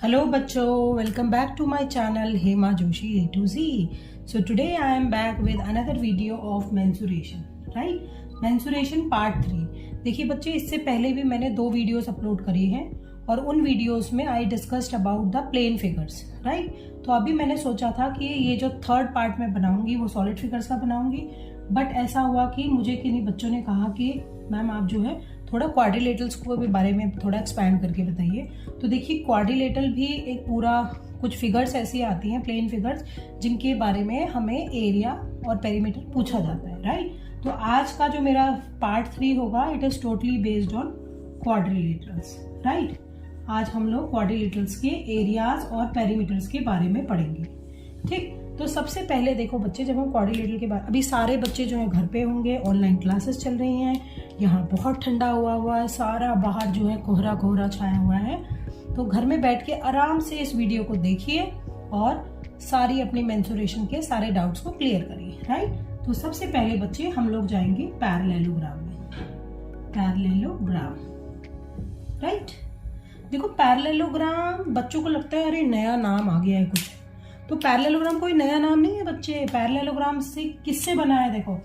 Hello bachcho, welcome back to my channel Hema Joshi A to Z. So today I am back with another video of mensuration, right? Mensuration part 3. देखिए बच्चे, इससे पहले भी मैंने 2 videos upload करी हैं और उन वीडियोस में I discussed about the plane figures, right? तो अभी मैंने सोचा था कि ये जो थर्ड पार्ट में बनाऊंगी वो सॉलिड फिगर्स का बनाऊंगी, बट ऐसा हुआ कि मुझे किन्हीं बच्चों ने कहा कि मैम आप जो है थोड़ा क्वाड्रिलेटरल्स को भी बारे में थोड़ा एक्सपैंड करके बताइए। तो देखिए, क्वाड्रिलेटरल भी एक पूरा कुछ फिगर्स ऐसी आती हैं, प्लेन फिगर्स, जिनके बारे में हमें एरिया और पेरीमीटर पूछा जाता है, राइट? तो आज का जो मेरा पार्ट 3 होगा, it is totally based on quadrilaterals, right? आज हम लोग क्वाड्रिलेटरल्स के एरियाज और पेरीमीटर्स के बारे में पढ़ेंगे, ठीक? तो सबसे पहले देखो बच्चे, जब हम क्वाड्रिलेटरल के बारे, अभी सारे बच्चे जो है घर पे होंगे, ऑनलाइन क्लासेस चल रही हैं, यहाँ बहुत ठंडा हुआ है, सारा बाहर जो है कोहरा कोहरा छाया हुआ है। तो घर में बैठ के आराम से इस वीडियो को देखिए और सारी अपनी मेंसुरेशन के सारे डाउट्स को क्लियर करिए, राइट? तो सबसे पहले बच्चे हम लोग जाएंगे पैरेललोग्राम में। Parallelogram, right? देखो, पैरेललोग्राम बच्चों को लगता है अरे नया नाम आ गया है कुछ, तो पैरेललोग्राम कोई नया नाम नहीं है बच्चे। पैरेललोग्राम से किससे बना है? देखो,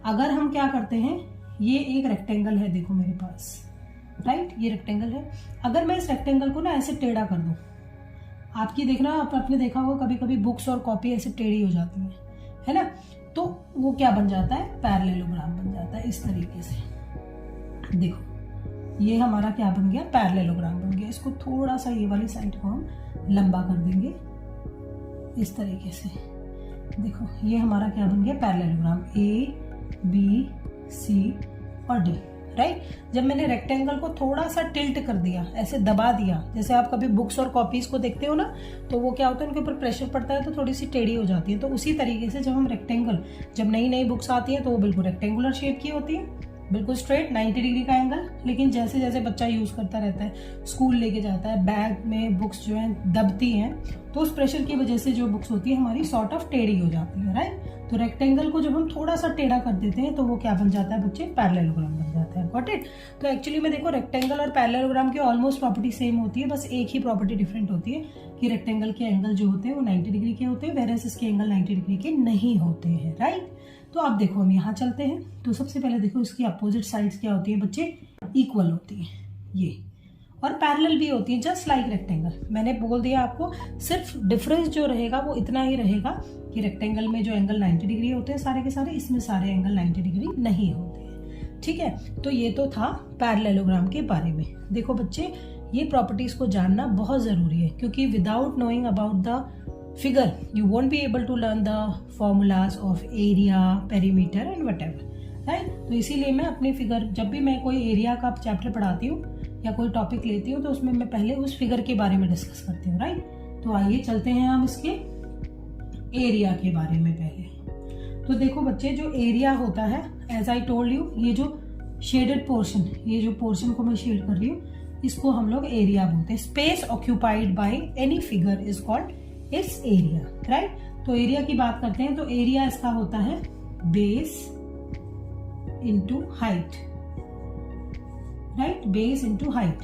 अगर हम क्या करते हैं, ये एक रेक्टेंगल है, देखो मेरे पास, राइट? ये रेक्टेंगल है। अगर मैं इस रेक्टेंगल को ना ऐसे टेढ़ा कर दूं, आपकी देखना, आपने देखा होगा कभी कभी बुक्स और कॉपी ऐसे टेढ़ी हो जाती है ना? तो वो क्या बन जाता है? पैरेललोग्राम बन जाता है इस तरीके से। देखो, ये हमारा क्या बन गया? पैरेललोग्राम बन गया। इसको थोड़ा सा ये वाली साइड को हम लंबा कर देंगे इस तरीके से। देखो, ये हमारा क्या बन गया? पैरेललोग्राम, A, B, C और D, राइट? जब मैंने रेक्टेंगल को थोड़ा सा टिल्ट कर दिया, ऐसे दबा दिया, जैसे आप कभी बुक्स और कॉपीज को देखते हो ना, तो वो क्या होता है, उनके ऊपर प्रेशर पड़ता है तो थोड़ी सी टेढ़ी हो जाती है। तो उसी तरीके से जब हम रेक्टेंगल, जब नई नई बुक्स आती हैं तो वो बिल्कुल रेक्टेंगुलर शेप की होती है, बिल्कुल स्ट्रेट 90 डिग्री का एंगल। लेकिन जैसे जैसे बच्चा यूज करता रहता है, स्कूल लेके जाता है, बैग में बुक्स जो है दबती हैं, तो उस प्रेशर की वजह से जो बुक्स होती है हमारी सॉर्ट ऑफ टेढ़ी हो जाती है, राइट? तो रेक्टेंगल को जब हम थोड़ा सा टेढ़ा कर देते हैं तो वो क्या बन जाता है बच्चे? पैरेललोग्राम बन जाता है। Got it? तो एक्चुअली में देखो, रेक्टेंगल और पैरेललोग्राम की ऑलमोस्ट प्रॉपर्टी सेम होती है, बस एक ही प्रॉपर्टी डिफरेंट होती है कि रेक्टेंगल के एंगल जो होते हैं वो 90 डिग्री के होते हैं, वेरएस इसके एंगल 90 डिग्री के नहीं होते हैं, राइट? तो अब देखो, हम यहाँ चलते हैं। तो सबसे पहले देखो, इसकी अपोजिट साइड्स क्या होती है बच्चे? इक्वल होती है ये, और पैरेलल भी होती है, जस्ट लाइक रेक्टेंगल। मैंने बोल दिया आपको, सिर्फ डिफरेंस जो रहेगा वो इतना ही रहेगा कि रेक्टेंगल में जो एंगल 90 डिग्री होते हैं सारे के सारे, इसमें सारे एंगल 90 डिग्री नहीं होते हैं, ठीक है? तो ये तो था पैरेललोग्राम के बारे में। देखो बच्चे, ये प्रॉपर्टीज को जानना बहुत जरूरी है, क्योंकि without knowing about the figure you won't be able to learn the formulas of area, perimeter and whatever, right? तो इसीलिए मैं अपनी फिगर, जब भी मैं कोई एरिया का चैप्टर पढ़ाती हूँ या कोई टॉपिक लेती हूँ, तो उसमें मैं पहले उस फिगर के बारे में डिस्कस करती हूँ, राइट? तो आइए चलते हैं हम इसके एरिया के बारे में पहले। तो देखो बच्चे, जो एरिया होता है, एज आई टोल्ड यू, ये जो शेडेड पोर्शन, ये जो पोर्शन को मैं शेड कर रही हूँ, इसको हम लोग एरिया बोलते हैं। Space occupied by any figure is called इस एरिया, राइट? तो एरिया की बात करते हैं, तो एरिया इसका होता है base into height, right? Base into height.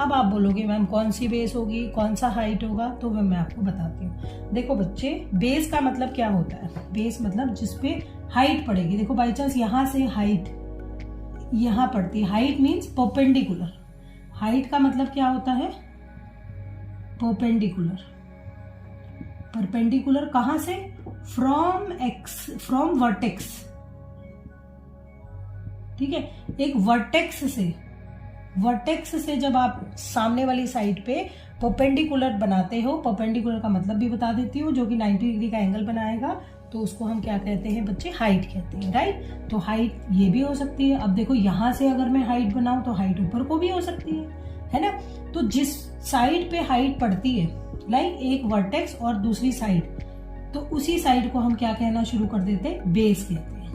अब आप बोलोगे मैम कौन सी बेस होगी, कौन सा हाइट होगा? तो मैं आपको बताती हूँ। देखो बच्चे, बेस का मतलब क्या होता है? बेस मतलब जिसपे हाइट पड़ेगी। देखो, बाई चांस यहाँ से हाइट यहाँ पड़ती है, हाइट मीन्स परपेंडिकुलर। हाइट का मतलब क्या होता है? परपेंडिकुलर। परपेंडिकुलर कहां से? फ्रॉम वर्टेक्स, ठीक है? एक वर्टेक्स से जब आप सामने वाली साइड पे परपेंडिकुलर बनाते हो, परपेंडिकुलर का मतलब भी बता देती हूँ, जो कि 90 डिग्री का एंगल बनाएगा, तो उसको हम क्या कहते हैं बच्चे? हाइट कहते हैं, राइट? तो हाइट ये भी हो सकती है। अब देखो, यहां से अगर मैं हाइट बनाऊं तो हाइट ऊपर को भी हो सकती है ना? तो जिस साइड पे हाइट पड़ती है, लाइक एक वर्टेक्स और दूसरी साइड, तो उसी साइड को हम क्या कहना शुरू कर देते हैं? बेस कहते हैं,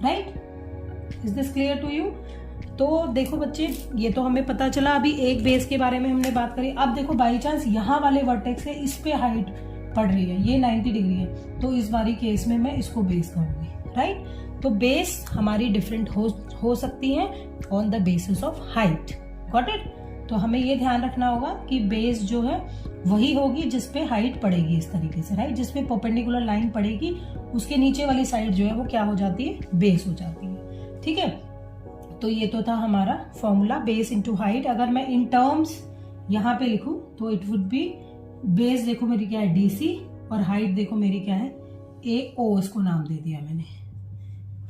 right? Is this clear to you? तो देखो बच्चे, ये तो हमें पता चला, अभी एक बेस के बारे में हमने बात करी। अब देखो, बाई चांस यहाँ वाले वर्टेक्स है, इस पे हाइट पड़ रही है, ये 90 डिग्री है, तो इस बारी केस में मैं इसको बेस कहूंगी, राइट? तो बेस हमारी डिफरेंट हो सकती है on the basis of height. Got it? तो हमें ये ध्यान रखना होगा कि बेस जो है वही होगी जिसपे हाइट पड़ेगी इस तरीके से, राइट। जिसपे परपेंडिकुलर लाइन पड़ेगी उसके नीचे वाली साइड जो है वो क्या हो जाती है, बेस हो जाती है, ठीक है। तो ये तो था हमारा फॉर्मूला बेस इंटू हाइट। अगर मैं इन टर्म्स यहाँ पे लिखूं तो इट वुड बी, बेस देखो मेरी क्या है DC और हाइट देखो मेरी क्या है AO, इसको नाम दे दिया मैंने,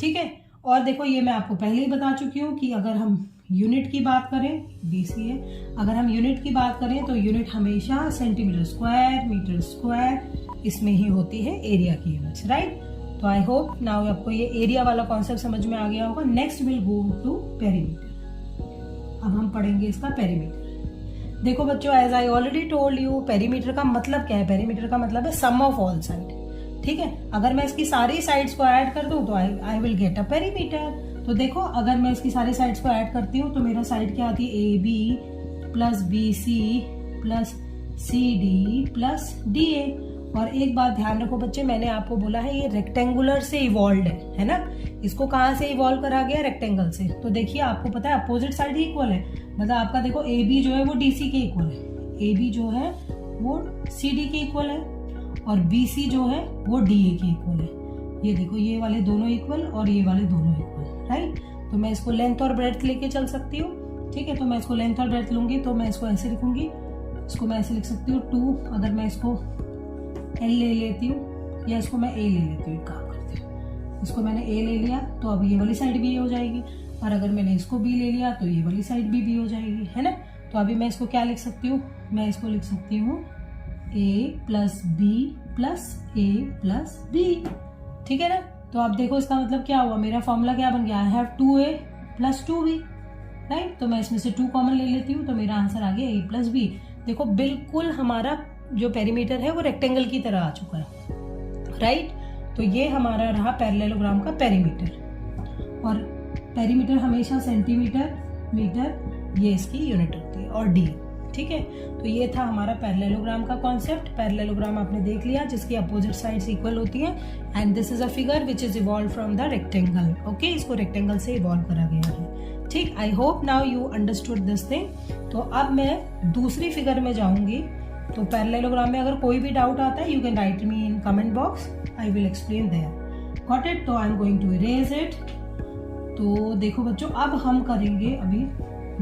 ठीक है। और देखो ये मैं आपको पहले ही बता चुकी हूँ कि अगर हम यूनिट की बात करें, DC है, अगर हम यूनिट की बात करें तो यूनिट हमेशा सेंटीमीटर स्क्वायर, मीटर स्क्वायर इसमें ही होती है एरिया की यूनिट्स, राइट। तो आई होप नाउ आपको ये एरिया वाला कॉन्सेप्ट समझ में आ गया होगा। Next will go to perimeter. अब हम पढ़ेंगे इसका पेरीमीटर। देखो बच्चों, as I already told you, perimeter का मतलब क्या है? पेरीमीटर का मतलब है सम ऑफ ऑल साइड, ठीक है। अगर मैं इसकी सारी साइड्स को ऐड कर दूं तो I will get a perimeter. तो देखो अगर मैं इसकी सारी साइड्स को ऐड करती हूँ तो मेरा साइड क्या आती है, AB plus BC plus CD plus DA। और एक बात ध्यान रखो बच्चे, मैंने आपको बोला है ये रेक्टेंगुलर से इवॉल्व है ना। इसको कहाँ से इवॉल्व करा गया? रेक्टेंगल से। तो देखिए आपको पता है अपोजिट साइड ही इक्वल है, मतलब आपका देखो AB जो है वो DC के इक्वल है, AB जो है वो CD के इक्वल है और BC जो है वो DA के इक्वल है। ये देखो ये वाले दोनों इक्वल और ये वाले दोनों इक्वल, राइट। तो मैं इसको लेंथ और ब्रेड्थ लेके चल सकती हूँ, ठीक है। तो मैं इसको लेंथ और ब्रेड्थ लूंगी तो मैं इसको ऐसे लिखूंगी, इसको मैं ऐसे लिख सकती हूँ 2। अगर मैं इसको L ले लेती हूँ या इसको मैं A ले लेती हूँ, काम करती हूँ। इसको मैंने A ले लिया तो अब ये वाली साइड भी A हो जाएगी, और अगर मैंने इसको B ले लिया तो ये वाली साइड भी B हो जाएगी, है ना। तो अभी मैं इसको क्या लिख सकती हूँ? मैं इसको लिख सकती हूँ A plus B plus A plus B, ठीक है ना। तो आप देखो इसका मतलब क्या हुआ, मेरा फॉर्मूला क्या बन गया? I have 2A plus 2B, right. तो मैं इसमें से 2 कॉमन ले लेती हूँ तो मेरा आंसर आ गया A प्लस B। देखो बिल्कुल हमारा जो पेरीमीटर है वो रेक्टेंगल की तरह आ चुका है, राइट। तो ये हमारा रहा पैरेललोग्राम का पेरीमीटर। और पेरीमीटर हमेशा सेंटीमीटर, मीटर, ये इसकी यूनिट होती है, और D, ठीक है। तो ये था हमारा पैरेललोग्राम का कॉन्सेप्ट। पैरेललोग्राम आपने देख लिया जिसकी अपोजिट साइड्स इक्वल होती हैं, and this is a figure which is evolve from the rectangle, okay. इसको रेक्टेंगल से इवॉल्व करा गया है, ठीक। आई hope now you understood this thing. तो अब मैं दूसरी फिगर में जाऊंगी। तो पैरेललोग्राम में अगर कोई भी डाउट आता है you can write me in comment box, I will explain there, got it. तो I am going to erase it. तो देखो बच्चों, अब हम करेंगे अभी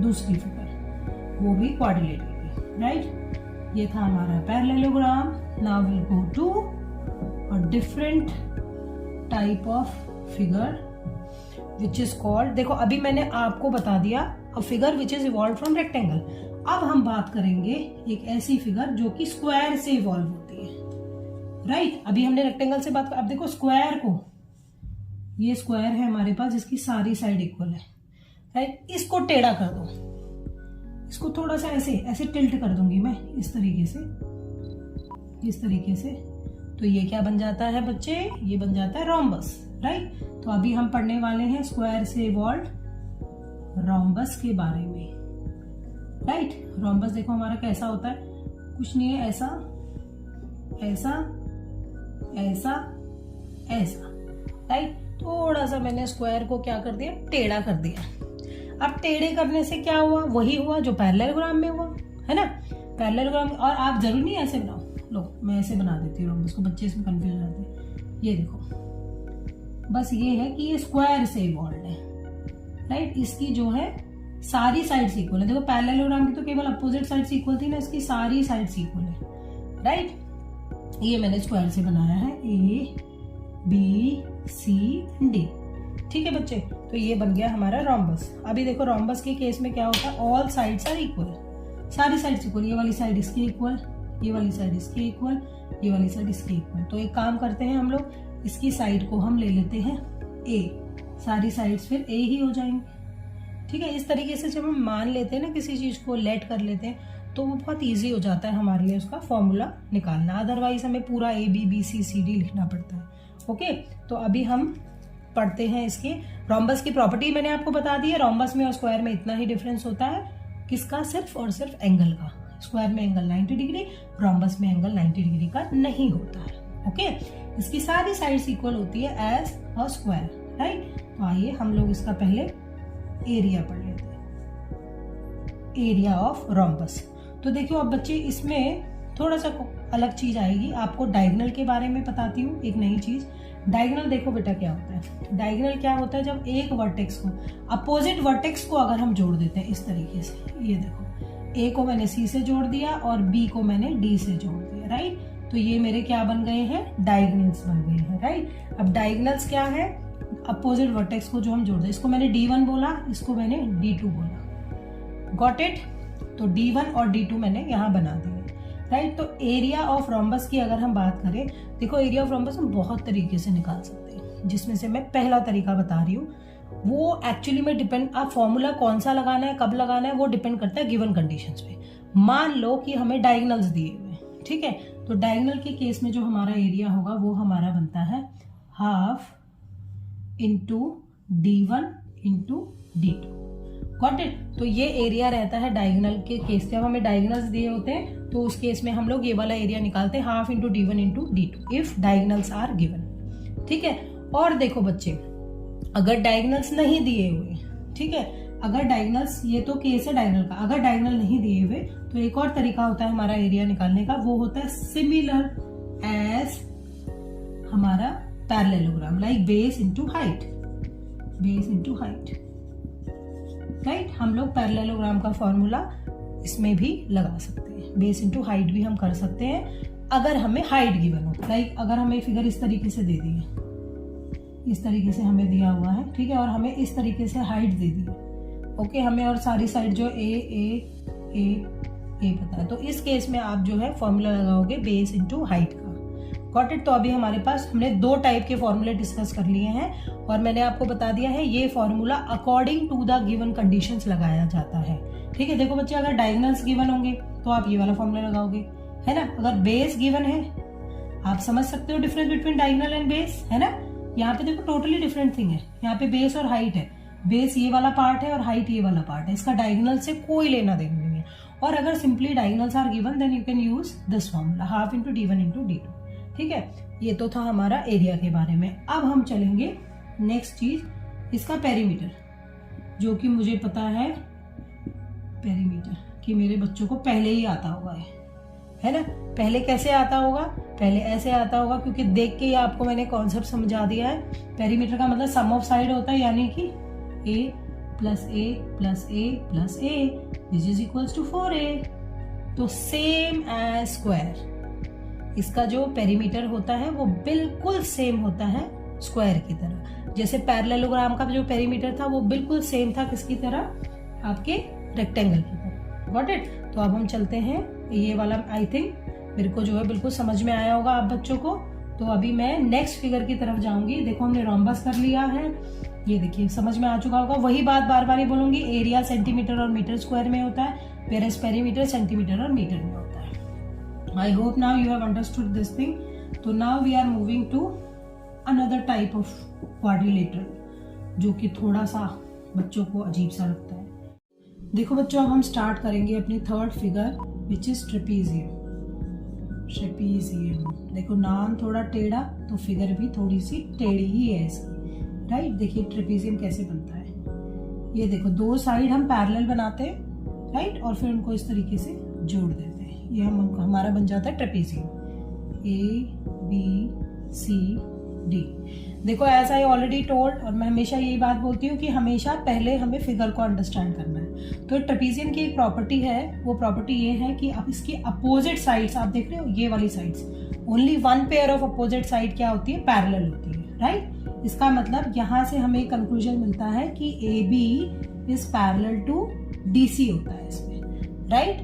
दूसरी फिगर, वो भी क्वाड्रिलेटरल, राइट। ये था हमारा parallelogram. Now will go to a different type of figure which is called, देखो अभी मैंने आपको बता दिया a figure which is evolve from rectangle. अब हम बात करेंगे एक ऐसी फिगर जो कि स्क्वायर से इवॉल्व होती है, राइट। अभी हमने रेक्टेंगल से बात, अब देखो स्क्वायर को, ये स्क्वायर है हमारे पास जिसकी सारी साइड इक्वल है, राइट। इसको टेढ़ा कर दो, इसको थोड़ा सा ऐसे ऐसे टिल्ट कर दूंगी मैं इस तरीके से, इस तरीके से। तो ये क्या बन जाता है बच्चे? ये बन जाता है रोम्बस, राइट। तो अभी हम पढ़ने वाले हैं स्क्वायर से इवॉल्व रोम्बस के बारे में, राइट। रोम्बस देखो हमारा कैसा होता है, कुछ नहीं है, ऐसा ऐसा ऐसा ऐसा, राइट। थोड़ा सा मैंने स्क्वायर को क्या कर दिया, टेढ़ा कर दिया। अब टेढ़े करने से क्या हुआ? वही हुआ जो पैरेललोग्राम में हुआ, है ना। पैरेललोग्राम, और आप जरूर नहीं ऐसे बनाओ, लो मैं ऐसे बना देती हूँ रोम्बस को, बच्चे इसमें कंफ्यूज हो जाते हैं। ये देखो, बस ये है कि ये स्क्वायर से इवॉल्व है, राइट। इसकी जो है सारी साइड्स इक्वल है। देखो पैरेललोग्राम की तो केवल अपोजिट साइड्स इक्वल थी ना, इसकी सारी साइड्स इक्वल है, राइट। ये मैंने स्क्वायर से बनाया है, A B C D, ठीक है बच्चे। तो ये बन गया हमारा रोम्बस। अभी देखो रोम्बस के केस में क्या होता है, ऑल साइड्स आर इक्वल, सारी साइड्स इक्वल। ये वाली साइड इसकी इक्वल, ये वाली साइड इसकी इक्वल, ये वाली साइड इसकी इक्वल। तो एक काम करते हैं हम लोग, इसकी साइड को हम ले लेते हैं A, सारी साइड्स फिर A ही हो जाएंगी, ठीक है। इस तरीके से जब हम मान लेते हैं ना किसी चीज को, लेट कर लेते हैं, तो वो बहुत इजी हो जाता है हमारे लिए उसका फॉर्मूला निकालना। अदरवाइज हमें पूरा A B B C C D लिखना पड़ता है, ओके। तो अभी हम पढ़ते हैं इसके रोम्बस की प्रॉपर्टी। मैंने आपको बता दी है, रोम्बस में और स्क्वायर में इतना ही डिफरेंस होता है, किसका? सिर्फ और सिर्फ एंगल का। स्क्वायर में एंगल 90 डिग्री, रोम्बस में एंगल 90 डिग्री का नहीं होता है, ओके। इसकी सारी साइड्स इक्वल होती है एज अ स्क्वायर, राइट। तो आइए हम लोग इसका पहले एरिया पढ़ लेते हैं। Area of rhombus. तो देखियो अब बच्चे इसमें थोड़ा सा अलग चीज आएगी, आपको डायगोनल के बारे में बताती हूँ एक नई चीज। डायगोनल देखो बेटा क्या होता है, डायगोनल क्या होता है, जब एक वर्टेक्स को अपोजिट वर्टेक्स को अगर हम जोड़ देते हैं इस तरीके से, ये देखो ए को मैंने सी से जोड़ दिया और बी को मैंने डी से जोड़ दिया, राइट। तो ये मेरे क्या बन गए हैं, डायगोनल्स बन गए हैं, राइट। अब डायगोनल्स क्या है, अपोजिट वर्टेक्स को जो हम जोड़ दें, इसको मैंने D1 बोला, इसको मैंने D2 बोला, गॉट इट। तो D1 और D2 मैंने यहाँ बना दिए, राइट। तो एरिया ऑफ रोम्बस की अगर हम बात करें, देखो एरिया ऑफ रोम्बस हम बहुत तरीके से निकाल सकते हैं, जिसमें से मैं पहला तरीका बता रही हूँ। वो एक्चुअली में डिपेंड, आप फॉर्मूला कौन सा लगाना है, कब लगाना है, वो डिपेंड करता है गिवन कंडीशंस पे। मान लो कि हमें डायगोनल्स दिए हुए, ठीक है, तो डायगोनल के केस में जो हमारा एरिया होगा वो हमारा बनता है half into D1 into D2, got it. तो ये एरिया रहता है डायगोनल के केस, जब हमें डायगोनल्स दिए होते हैं तो उस केस में हम लोग ये वाला एरिया निकालते हैं, half into D1 into D2 if diagonals are given, ठीक है। और देखो बच्चे, अगर डायगोनल्स नहीं दिए हुए, ठीक है, अगर डायगोनल्स, ये तो केस है डायगोनल का, अगर डायगोनल नहीं दिए हुए तो एक और तरीका होता है हमारा एरिया निकालने का, वो होता है सिमिलर एज हमारा parallelogram, like base into height, base into height, right. हम लोग पैरेललोग्राम का फॉर्मूला इसमें भी लगा सकते हैं, बेस इंटू हाइट भी हम कर सकते हैं अगर हमें हाइट गिवन हो, लाइक अगर हमें फिगर इस तरीके से दे दी है, इस तरीके से हमें दिया हुआ है, ठीक है, और हमें इस तरीके से हाइट दे दी है, ओके, हमें और सारी साइड जो ए पता है, तो इस केस में आप जो है फॉर्मूला लगाओगे बेस इंटू हाइट का, गॉट इट। तो अभी हमारे पास हमने दो टाइप के फॉर्मूले डिस्कस कर लिए हैं और मैंने आपको बता दिया है ये formula according to the given conditions लगाया जाता है, ठीक है। देखो बच्चे, अगर डायगोनल्स गिवन होंगे तो आप ये वाला फॉर्मूला लगाओगे, है ना। अगर बेस गिवन है, आप समझ सकते हो difference between diagonal and base, है ना। यहाँ पे देखो टोटली डिफरेंट थिंग है, यहाँ पे बेस और हाइट है, बेस ये वाला पार्ट है और हाइट ये वाला पार्ट है, इसका डायगोनल से कोई लेना देना नहीं है। और अगर simply diagonals are given then you can use this formula, half into D1 into D2, ठीक है। ये तो था हमारा एरिया के बारे में। अब हम चलेंगे नेक्स्ट चीज, इसका पेरीमीटर, जो कि मुझे पता है पेरीमीटर कि मेरे बच्चों को पहले ही आता होगा, है ना। पहले कैसे आता होगा, पहले ऐसे आता होगा, क्योंकि देख के ही आपको मैंने कॉन्सेप्ट समझा दिया है। पेरीमीटर का मतलब सम ऑफ साइड होता है, यानी कि a plus a plus a plus a which is equals to 4a। तो सेम एज स्क्वायर, इसका जो पेरीमीटर होता है वो बिल्कुल सेम होता है स्क्वायर की तरह। जैसे पैरेललोग्राम का जो पेरीमीटर था वो बिल्कुल सेम था किसकी तरह, आपके रेक्टेंगल की तरह, गॉट इट। तो अब हम चलते हैं, ये वाला आई थिंक मेरे को जो है बिल्कुल समझ में आया होगा आप बच्चों को। तो अभी मैं नेक्स्ट फिगर की तरफ जाऊंगी। देखो हमने रोम्बस कर लिया है, ये देखिए समझ में आ चुका होगा। वही बात बार बार ही बोलूंगी, एरिया सेंटीमीटर और मीटर स्क्वायर में होता है, वेयरएज पेरीमीटर सेंटीमीटर और मीटर में होता है। I hope now you have understood this thing. तो now we are moving to another type of quadrilateral, जो कि थोड़ा सा बच्चों को अजीब सा लगता है। देखो बच्चों, अब हम स्टार्ट करेंगे अपनी third figure which is trapezium. Trapezium, देखो नाम थोड़ा टेढ़ा तो फिगर भी थोड़ी सी टेढ़ी ही है इसकी, राइट। देखिए ट्रेपीजियम कैसे बनता है, ये देखो दो साइड हम पैरेलल बनाते हैं, राइट, और फिर उनको इस तरीके से जोड़ देते हैं, ये हमारा बन जाता है ट्रेपीजियम। ABCD। देखो एज आई ऑलरेडी टोल्ड, और मैं हमेशा यही बात बोलती हूँ कि हमेशा पहले हमें फिगर को अंडरस्टैंड करना है। तो ट्रेपीजियम की एक प्रॉपर्टी है, वो प्रॉपर्टी ये है कि अब इसकी अपोजिट साइड्स आप देख रहे हो, ये वाली sides, only one pair of opposite side क्या होती है, पैरेलल होती है, राइट। इसका मतलब यहाँ से हमें एक कंक्लूजन मिलता है कि AB is parallel to DC होता है इसमें, राइट।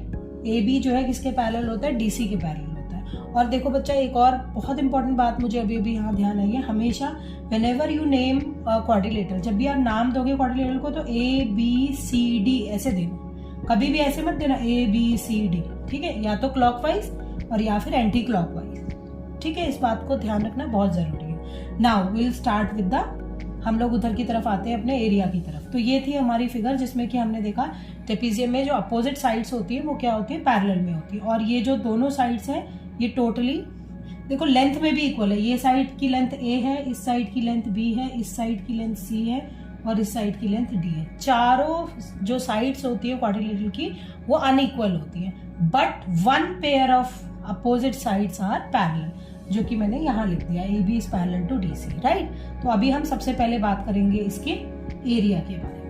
AB जो है किसके पैरेलल होता है, DC के पैरेलल होता है। और देखो बच्चा, एक और बहुत इंपॉर्टेंट बात मुझे अभी अभी यहाँ ध्यान आई है, हमेशा whenever you name क्वाड्रिलेटरल, जब भी आप नाम दोगे क्वाड्रिलेटरल को तो ABCD ऐसे देना, कभी भी ऐसे मत देना ABCD, ठीक है, या तो क्लॉकवाइज और या फिर एंटी क्लॉकवाइज, ठीक है। इस बात को ध्यान रखना बहुत जरूरी है। Now will start with the, हम लोग उधर की तरफ आते हैं अपने एरिया की तरफ। तो ये थी हमारी फिगर जिसमें कि हमने देखा ट्रेपीजियम में जो अपोजिट साइड्स होती है वो क्या होती है, पैरेलल में होती है। और ये जो दोनों साइड्स हैं ये टोटली देखो लेंथ में भी इक्वल है, ये साइड की लेंथ A है, इस साइड की लेंथ B है, इस साइड की लेंथ C है, और इस साइड की लेंथ d है। चारों जो साइड्स होती है क्वाड्रिलेटरल की वो अनइक्वल होती है, but one pair of opposite sides are parallel, जो कि मैंने यहाँ लिख दिया AB is parallel to DC, right. तो अभी हम सबसे पहले बात करेंगे इसके एरिया के बारे में।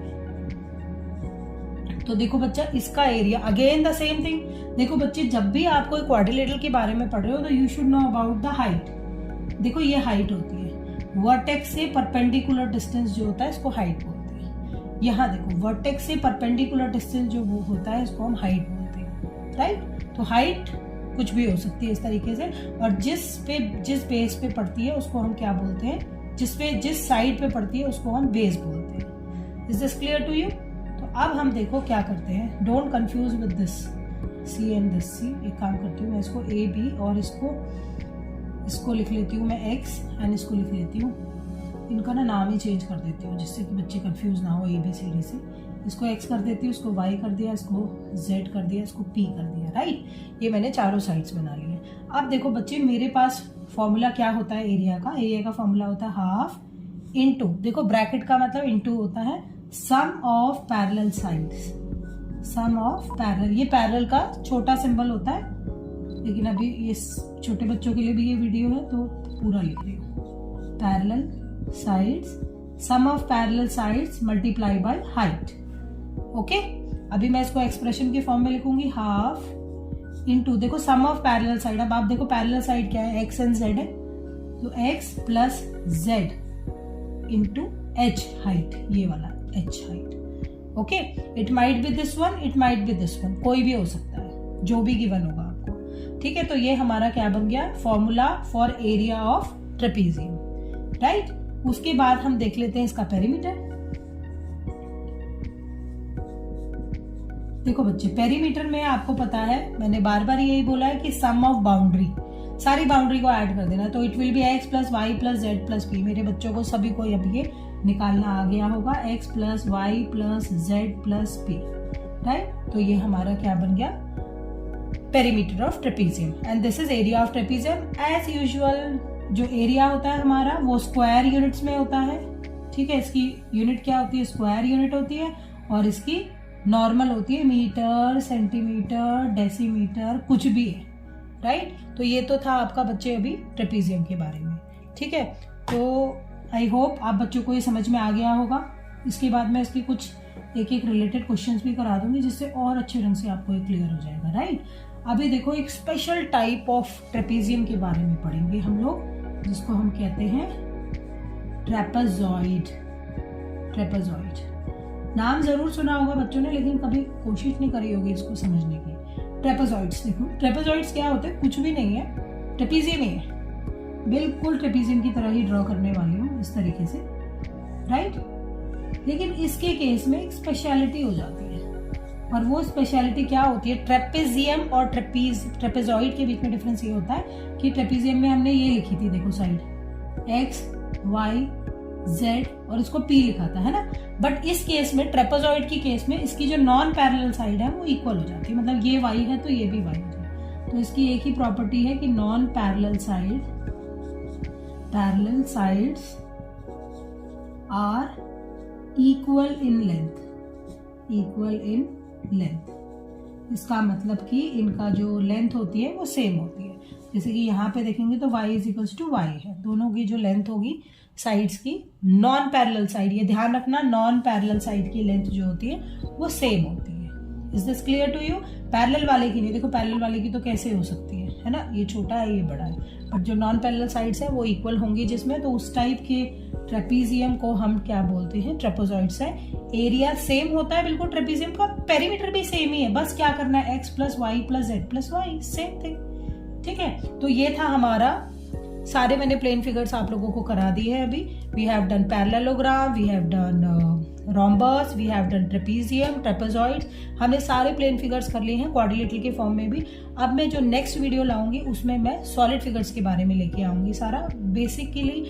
तो देखो बच्चा, इसका area again the same thing. देखो बच्चे, जब भी आप कोई क्वाड्रिलेटरल के बारे में पढ़ रहे हो तो you should know about the height. देखो ये हाइट होती है, वर्टेक्स से परपेंडिकुलर डिस्टेंस जो होता है इसको हाइट बोलते हैं। यहाँ देखो, वर्टेक्स से परपेंडिकुलर डिस्टेंस जो वो होता है इसको हम हाइट बोलते हैं, राइट। तो हाइट कुछ भी हो सकती है इस तरीके से, और जिस बेस पे पड़ती है उसको हम क्या बोलते हैं, जिस साइड पे पड़ती है उसको हम बेस बोलते हैं। Is this clear to you? तो अब हम देखो क्या करते हैं, don't confuse with this C and this C. एक काम करती हूँ मैं, इसको ए बी और इसको लिख लेती हूँ मैं एक्स, एंड इसको लिख लेती हूँ, इनका ना नाम ही चेंज कर देती हूँ जिससे कि बच्चे कंफ्यूज ना हो ABCD से। इसको x कर देती हूँ, इसको y कर दिया, इसको z कर दिया, इसको p कर दिया, राइट। ये मैंने चारों साइड्स बना लिए। अब देखो बच्चे, मेरे पास फॉर्मूला क्या होता है एरिया का फॉर्मूला होता है हाफ इनटू, देखो ब्रैकेट का मतलब इनटू होता है sum of parallel sides, sum of parallel. ये पैरेलल का छोटा सिंबल होता है, लेकिन अभी ये छोटे बच्चों के लिए भी ये वीडियो है तो पूरा लिख रही हूँ। Parallel sides, sum of parallel sides multiply by height, okay. अभी मैं इसको एक्सप्रेशन के फॉर्म में लिखूंगी, हाफ इनटू, देखो सम ऑफ पैरेलल साइड। अब आप देखो पैरेलल साइड क्या है, x एंड z है, तो x plus z into h height, ये वाला h height, okay. It might be this one, it might be this one, कोई भी हो सकता है, जो भी गिवन होगा आपको, ठीक है। तो ये हमारा क्या बन गया, formula for area of trapezium, right. उसके बाद हम देख लेते हैं इसका पेरीमीटर। देखो बच्चे, पेरीमीटर में आपको पता है, मैंने बार बार यही बोला है कि सम ऑफ बाउंड्री, सारी बाउंड्री को ऐड कर देना। तो it will be x plus y plus z plus p. मेरे बच्चों को सभी को अब ये निकालना आ गया होगा, x plus y plus z plus p, right. तो ये हमारा क्या बन गया, perimeter of trapezium, and this is area of trapezium. As usual जो एरिया होता है हमारा वो स्क्वायर यूनिट्स में होता है, ठीक है। इसकी यूनिट क्या होती है, स्क्वायर यूनिट होती है, और इसकी नॉर्मल होती है मीटर, सेंटीमीटर, डेसीमीटर, कुछ भी है, राइट। तो ये तो था आपका बच्चे अभी ट्रेपेजियम के बारे में, ठीक है। तो आई होप आप बच्चों को ये समझ में आ गया होगा। इसके बाद मैं इसकी कुछ एक रिलेटेड क्वेश्चंस भी करा दूंगी, जिससे और अच्छे ढंग से आपको ये क्लियर हो जाएगा, राइट। अभी देखो, एक स्पेशल टाइप ऑफ ट्रेपेजियम के बारे में पढ़ेंगे हम लोग, जिसको हम कहते हैं ट्रेपेजॉइड। ट्रेपेजॉइड नाम जरूर सुना होगा बच्चों ने, लेकिन कभी कोशिश नहीं करी होगी इसको समझने की। ट्रेपेजॉइड्स, देखो ट्रेपेजॉइड्स क्या होते हैं, कुछ भी नहीं है, ट्रेपेजियम ही है, बिल्कुल ट्रेपेजियम की तरह ही ड्रॉ करने वाली हूँ इस तरीके से, राइट। लेकिन इसके केस में एक स्पेशलिटी हो जाती है, और वो स्पेशलिटी क्या होती है, ट्रेपेजियम और ट्रेपेजॉइड के बीच में डिफरेंस ये होता है कि ट्रेपेजियम में हमने ये लिखी थी, देखो साइड x y z और इसको p लिखा था, है ना। बट इस केस में, ट्रेपेजॉइड की केस में, इसकी जो नॉन पैरेलल साइड है वो इक्वल हो जाती है, मतलब ये y है तो ये भी y हो जाए। तो इसकी एक ही प्रॉपर्टी है कि non parallel sides are equal in length. इसका मतलब कि इनका जो लेंथ होती है वो सेम होती है। जैसे कि यहाँ पे देखेंगे तो y is equals to y है, दोनों की जो लेंथ होगी साइड्स की, नॉन पैरेलल साइड, ये ध्यान रखना, नॉन पैरेलल साइड की लेंथ जो होती है वो सेम होती है। Is this clear to you? Parallel वाले की नहीं, देखो पैरेलल वाले की तो कैसे हो सकती है ना, ये छोटा है ये बड़ा है, बट जो नॉन पैरेलल साइड्स है वो इक्वल होंगी जिसमें, तो उस टाइप के ट्रेपेजियम को हम क्या बोलते हैं, ट्रेपेजॉइड्स है। एरिया सेम होता है बिल्कुल ट्रेपेजियम का, पेरीमीटर भी सेम ही है, बस क्या करना है, x plus y plus z plus y, same thing, ठीक है। तो ये था हमारा, सारे मैंने प्लेन फिगर्स आप लोगों को करा दी है अभी। We have done parallelogram, we have done rhombus, we have done trapezium, trapezoids, हमने सारे प्लेन फिगर्स कर लिए हैं क्वाड्रिलेटरल के फॉर्म में भी। अब मैं जो नेक्स्ट वीडियो लाऊंगी उसमें मैं सॉलिड फिगर्स के बारे में लेके आऊंगी, सारा बेसिकली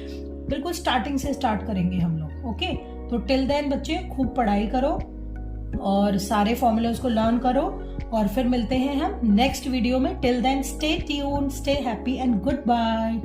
बिल्कुल स्टार्टिंग से स्टार्ट करेंगे हम लोग, ओके। तो टिल देन बच्चे खूब पढ़ाई करो और सारे फॉर्मूलाज को लर्न करो, और फिर मिलते हैं हम नेक्स्ट वीडियो में। Till then stay tuned, stay happy and good bye.